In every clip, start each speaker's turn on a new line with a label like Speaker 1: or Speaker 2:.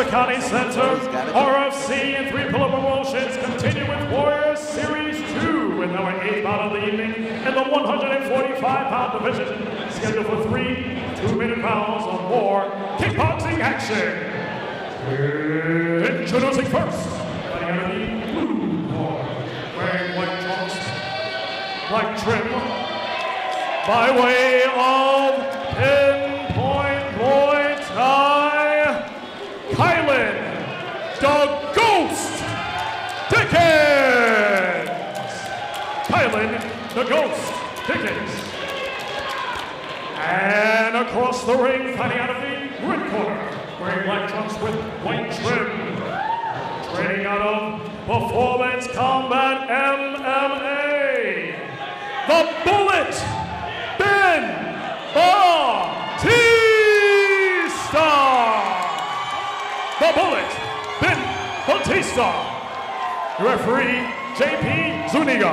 Speaker 1: Westchester County Center, RFC and 3 Pillar Promotions continue with Warrior Series 2 with our 8th bout of the evening in the 145-pound division, scheduled for 3 2-minute rounds or more kickboxing action. Introducing first, fighting out of the blue corner, wearing white trunks, black trim, by way of pinpoint Muay Thai, Kylen, the Ghost Dickens! Kylen, the Ghost Dickens. And across the ring, fighting out of the red corner, wearing black trunks with white trim, training out of Performance Combat MMA, the Bullet, Battista! The Bullet, Battista. Referee, J.P. Zuniga.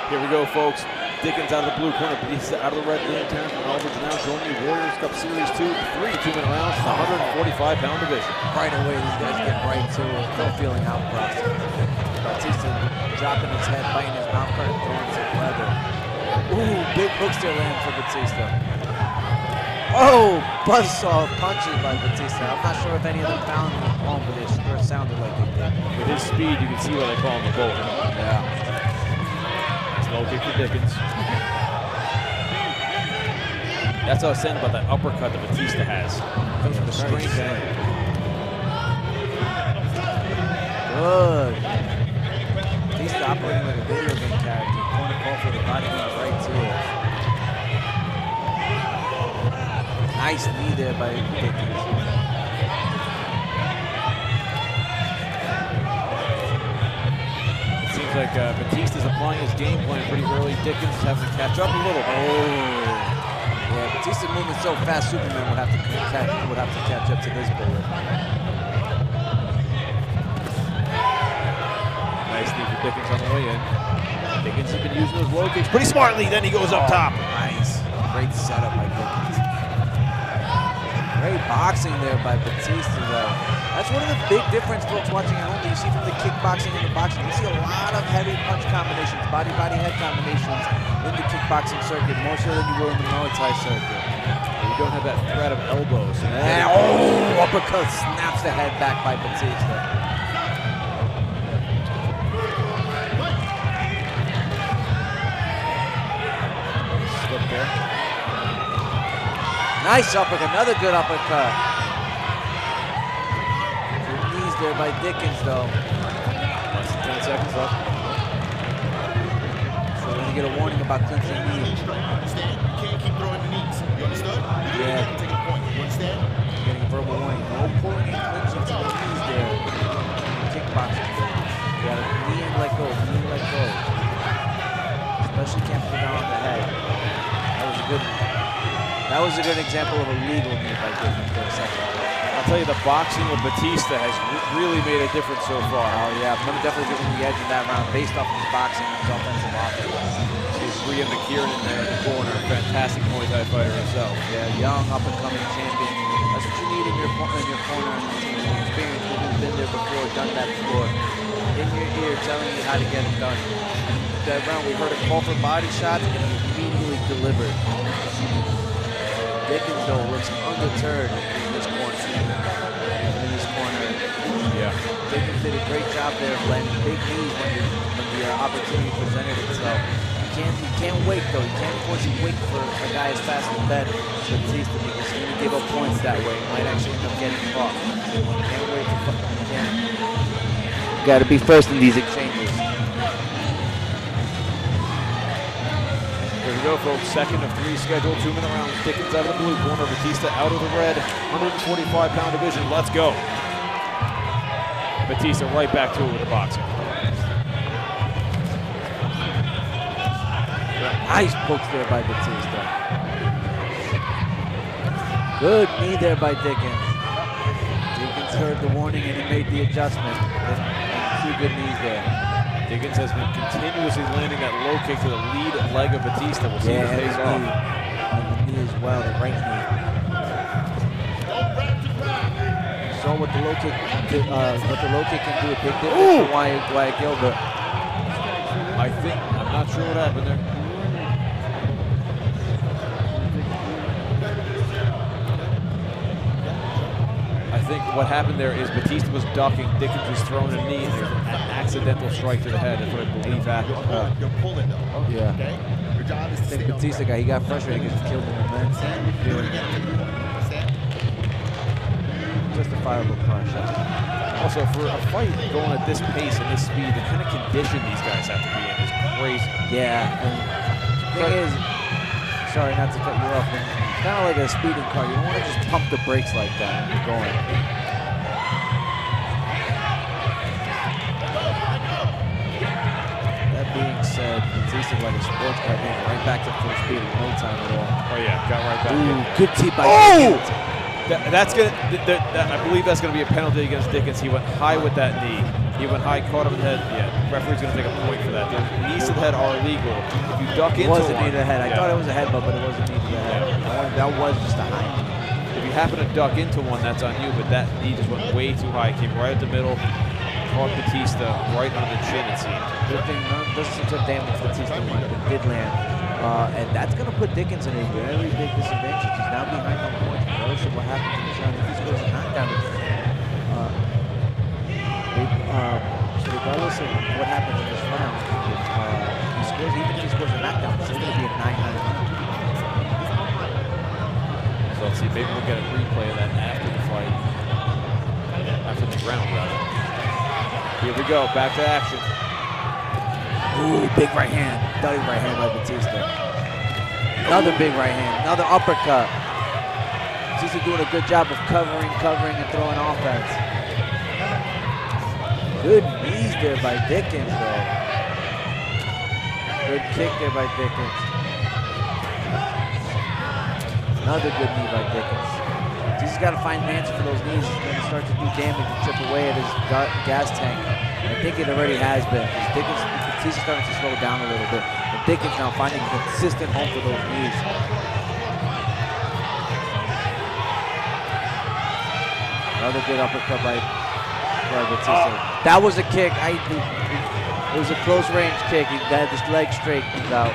Speaker 2: Here we go, folks. Dickens out of the blue corner, Battista out of the red green. Terrence and Albert now joining you. Warriors Cup Series 2, 3 2-minute rounds, the 145-pound division.
Speaker 3: Right away, these guys get right to it. No feeling out process. Battista dropping his head, biting his mouth, trying to throw some leather. Ooh, big hooks there land for Battista. Oh, buzzsaw punches by Battista. I'm not sure if any of them found home, but it sure sounded like they did.
Speaker 2: With his speed, you can see why they call him the Bullet.
Speaker 3: Yeah.
Speaker 2: Low kick for Dickens. That's what I was saying about that uppercut that Battista has.
Speaker 3: Comes from the strength there. Good. Battista operating like a video game character. Corner call for the body going right to it. Nice knee there by Dickens.
Speaker 2: Like Battista's applying his game plan pretty early. Dickens has to catch up a little.
Speaker 3: Oh, yeah. Battista moving so fast, Superman would have to catch up to this bullet.
Speaker 2: Nice knee for Dickens on the way in. Dickens has been using those low kicks pretty smartly. Then he goes up top.
Speaker 3: Nice, great setup by Dickens. Great boxing there by Battista, though. That's one of the big differences, folks watching at home, that you see from the kickboxing and the boxing. You see a lot of heavy punch combinations, body-body head combinations in the kickboxing circuit, more so than you will in the Muay Thai circuit.
Speaker 2: You don't have that threat of elbows.
Speaker 3: And, oh, uppercut snaps the head back by Battista.
Speaker 2: Slip there.
Speaker 3: Nice uppercut, another good uppercut. There by Dickens, though.
Speaker 2: Less than 10 seconds left.
Speaker 3: So we're gonna get a warning about clinching knees.
Speaker 4: You can't keep throwing the knees. You understood?
Speaker 3: Yeah.
Speaker 4: Take a point. You understand?
Speaker 3: Getting a verbal warning. No pulling and clinching to the knees there. Kickboxing. You gotta knee and let go. Knee and let go. Especially can't put down on the head. That was a good example of a legal knee by Dickens for a second.
Speaker 2: I'll tell you, the boxing with Battista has really made a difference so far.
Speaker 3: Oh yeah, I'm definitely giving the edge in that round based off of his boxing and his offensive offense.
Speaker 2: She's Rhea McKiernan in there in the corner, fantastic Muay Thai fighter herself.
Speaker 3: Yeah, young, up-and-coming champion. That's what you need in your corner, experience, who's been there before, done that before. In your ear, telling you how to get it done. That round, we heard a call for body shots, and he immediately delivered. Dickens, though, looks undeterred in this corner.
Speaker 2: Yeah.
Speaker 3: Dickens did a great job there of landing big knees when the opportunity presented itself. You can't wait, though. You can't force him wait for a guy as fast as Battista because he's going to give up points that way. He might actually end up getting caught. You can't wait to you got to be first in these exchanges.
Speaker 2: Here we go, folks. Second of 3 scheduled 2-minute rounds. Dickens out of the blue corner, Battista out of the red. 145-pound division. Let's go. Battista right back to it with the boxing.
Speaker 3: Nice pokes there by Battista. Good knee there by Dickens. Dickens heard the warning and he made the adjustment. And 2 good knees there.
Speaker 2: Dickens has been continuously landing that low kick to the lead leg of Battista. We'll see if it pays off.
Speaker 3: On the knee as well, the right knee. Saw what the low kick can do a big difference for Wyatt Gilbert.
Speaker 2: I'm not sure what happened there. I think what happened there is Battista was ducking, Dickens was throwing a knee, and there's an accidental strike to the head. That's what I believe happened.
Speaker 4: You're pulling though.
Speaker 3: Yeah.
Speaker 4: Okay? Your job is to
Speaker 3: I think
Speaker 4: stay
Speaker 3: Battista he got frustrated because he killed him in the men's.
Speaker 4: Do it again. Stand.
Speaker 3: Justifiable crush.
Speaker 2: Also, for a fight going at this pace and this speed, the kind of condition these guys have to be in is crazy.
Speaker 3: Yeah. And the thing is, sorry not to cut you off, but it's kind of like a speeding car. You don't want to just pump the brakes like that when you're going. That being said, Battista like a sports car being right back to full speed in no time at all.
Speaker 2: Oh yeah, got right back in.
Speaker 3: Ooh, good tee by Dickens.
Speaker 2: That's gonna. I believe that's gonna be a penalty against Dickens. He went high with that knee. He went high, caught him in the head. Yeah, the referee's gonna take a point for that. The knees to the head are illegal. If you duck into
Speaker 3: It wasn't
Speaker 2: one,
Speaker 3: knee to the head. I thought it was a headbutt, but it wasn't knee to the head. That was just a high knee.
Speaker 2: if you happen to duck into one, that's on you. But that knee just went way too high. Came right at the middle, caught Battista right under the chin. It seemed.
Speaker 3: Good thing none doesn't seem to damage Battista when it did land. And that's going to put Dickens in a very big disadvantage. He's now behind on points, regardless of what happens in this round. If he scores a knockdown, so regardless of what happens in this round, even if he scores a knockdown, it's still going to be a 9-9 round.
Speaker 2: So let's see. Maybe we'll get a replay of that after the fight, after the round, rather. Here we go. Back to action.
Speaker 3: Ooh, big right hand. Dirty right hand by Battista. Another big right hand. Another uppercut. Battista doing a good job of covering, and throwing offense. Good knees there by Dickens, though. Good kick there by Dickens. Another good knee by Dickens. Battista got to find an answer for those knees. He's going to start to do damage and chip away at his gas tank. I think it already has been. Battista starting to slow down a little bit. And Dickens now finding a consistent home for those knees. Another good uppercut by Battista. That was a kick. It was a close range kick. He had his leg straightened out.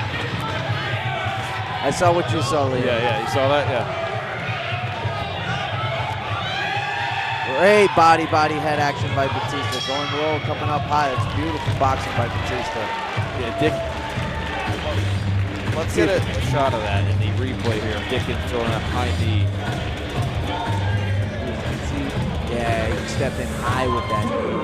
Speaker 3: I saw what you saw, Leo.
Speaker 2: Yeah, you saw that? Yeah.
Speaker 3: Great body head action by Battista. Going low, coming up high. It's beautiful boxing by Battista.
Speaker 2: Yeah, Dick. Let's get a shot of that in the replay here. Dickens throwing a high knee.
Speaker 3: Yeah, he stepped in high with that knee.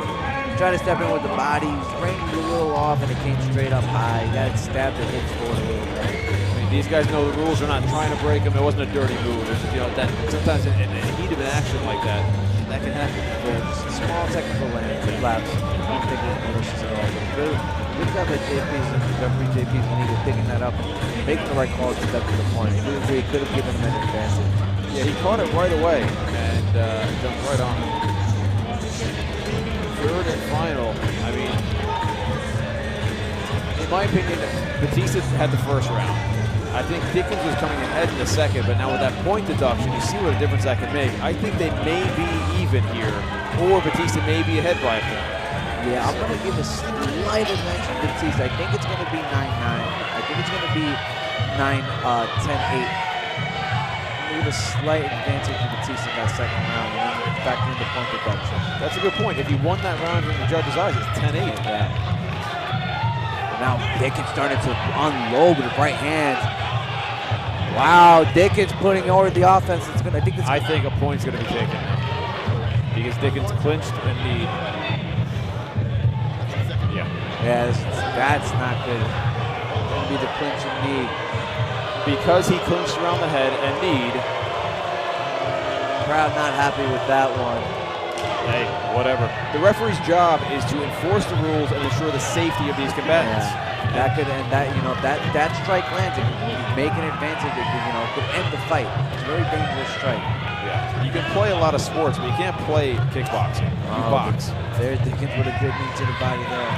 Speaker 3: Tried to step in with the body. He was ranged a little off, and it came straight up high. He got stabbed the hips forward a little bit.
Speaker 2: I mean, these guys know the rules. They're not trying to break them. It wasn't a dirty move. It's just, that sometimes in the heat of an action like that, that can happen.
Speaker 3: Yeah, small technical lapse. I don't think it was malicious at all. Good job at JP's and referee JP's when he was picking that up, making the right calls to step to the point. We agree it could have given him an advantage.
Speaker 2: Yeah, he caught it right away and jumped right on it. Third and final. I mean, in my opinion, Battista had the first round. I think Dickens was coming ahead in the second, but now with that point deduction, you see what a difference that can make. I think they may be even here, or Battista may be ahead by a point.
Speaker 3: Yeah, I'm going to give a slight advantage to Battista. I think it's going to be 9-9. I think it's going to be 10-8. Give a slight advantage to Battista in that second round, and then factor in the point deduction.
Speaker 2: That's a good point. If you won that round in the judge's eyes, it's 10-8.
Speaker 3: Yeah. But now Dickens started to unload with his right hand. Wow, Dickens putting over the offense. I
Speaker 2: think a point's going to be taken because Dickens clinched and kneed.
Speaker 3: Yeah, that's not good. It's going to be the clinch and knee.
Speaker 2: Because he clinched around the head and kneed.
Speaker 3: Crowd not happy with that one.
Speaker 2: Hey, whatever. The referee's job is to enforce the rules and ensure the safety of these combatants.
Speaker 3: Yeah. That strike lands, it could make an advantage. It could end the fight. It's a very dangerous strike.
Speaker 2: Yeah. You can play a lot of sports, but you can't play kickboxing. You box.
Speaker 3: There's Dickens with a good knee to the body there.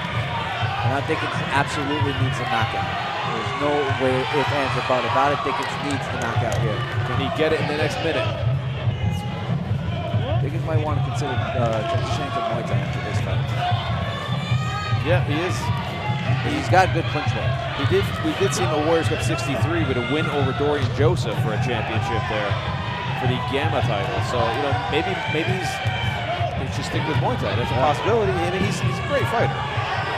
Speaker 3: And I think it absolutely needs a knockout. There's no way, if, ands, or buts about it. Dickens needs the knockout here.
Speaker 2: Can he get it in the next minute?
Speaker 3: Dickens might want to consider transitioning to Muay Thai after this fight.
Speaker 2: Yeah, he is.
Speaker 3: He's got good punch work.
Speaker 2: We did see him at Warriors Cup 63 with a win over Dorian Joseph for a championship there for the Gamma title. So, you know, maybe he should stick with Muay Thai. That's a possibility. I mean, he's a great fighter.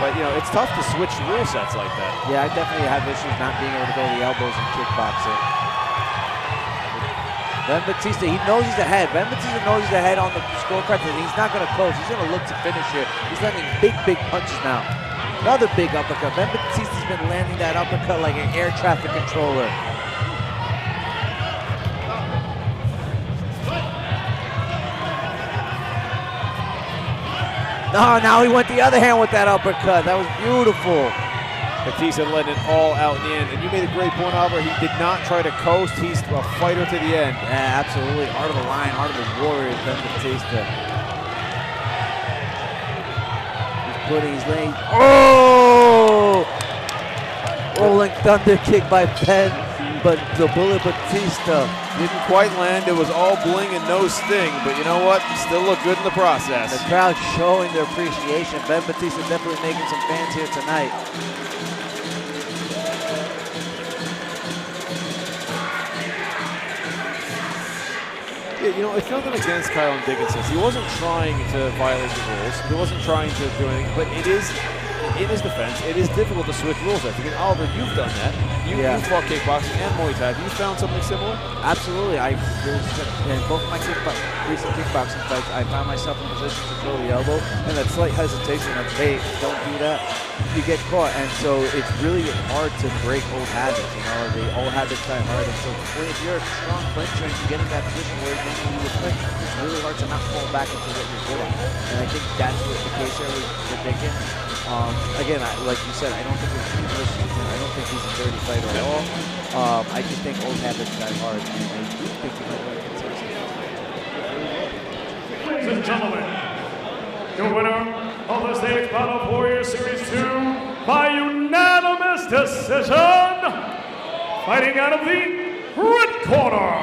Speaker 2: But, you know, it's tough to switch rule sets like that.
Speaker 3: Yeah, I definitely have issues not being able to go to the elbows in kickboxing. Ben Battista, he knows he's ahead. Ben Battista knows he's ahead on the scorecard, and he's not going to close. He's going to look to finish here. He's landing big punches now. Another big uppercut. Ben Battista's been landing that uppercut like an air traffic controller. No, now he went the other hand with that uppercut. That was beautiful.
Speaker 2: Battista letting it all out in the end. And you made a great point, Oliver. He did not try to coast. He's a fighter to the end.
Speaker 3: Yeah, absolutely. Heart of the lion, heart of the warrior is Ben Battista. He's laying. Oh! Rolling thunder kick by Ben, but the bullet Battista
Speaker 2: didn't quite land. It was all bling and no sting, but you know what? Still looked good in the process.
Speaker 3: The crowd showing their appreciation. Ben Battista definitely making some fans here tonight.
Speaker 2: Yeah, you know, it's nothing against Kylen Dickens. He wasn't trying to violate the rules. He wasn't trying to do anything, but it is, in his defense, it is difficult to switch rules. I think, Oliver, you've done that. You fought kickboxing and Muay Thai. Have you found something similar?
Speaker 3: Absolutely. In both of my recent kickboxing fights, I found myself in position to throw the elbow, and that slight hesitation of, hey, don't do that, you get caught. And so it's really hard to break old habits. You know, the old habits die hard. And so if you're a strong clincher and you get in that position where you would clinch, it's really hard to not fall back into what you're good at. And I think that's what the case here with Dickens. Again, like you said, I don't think it's English season. I don't think he's a dirty fighter at all. I just think old habits die hard, and I do think he might win consistency.
Speaker 1: Ladies and gentlemen, your winner of the stage bout of Warrior Series 2 by unanimous decision, fighting out of the red corner,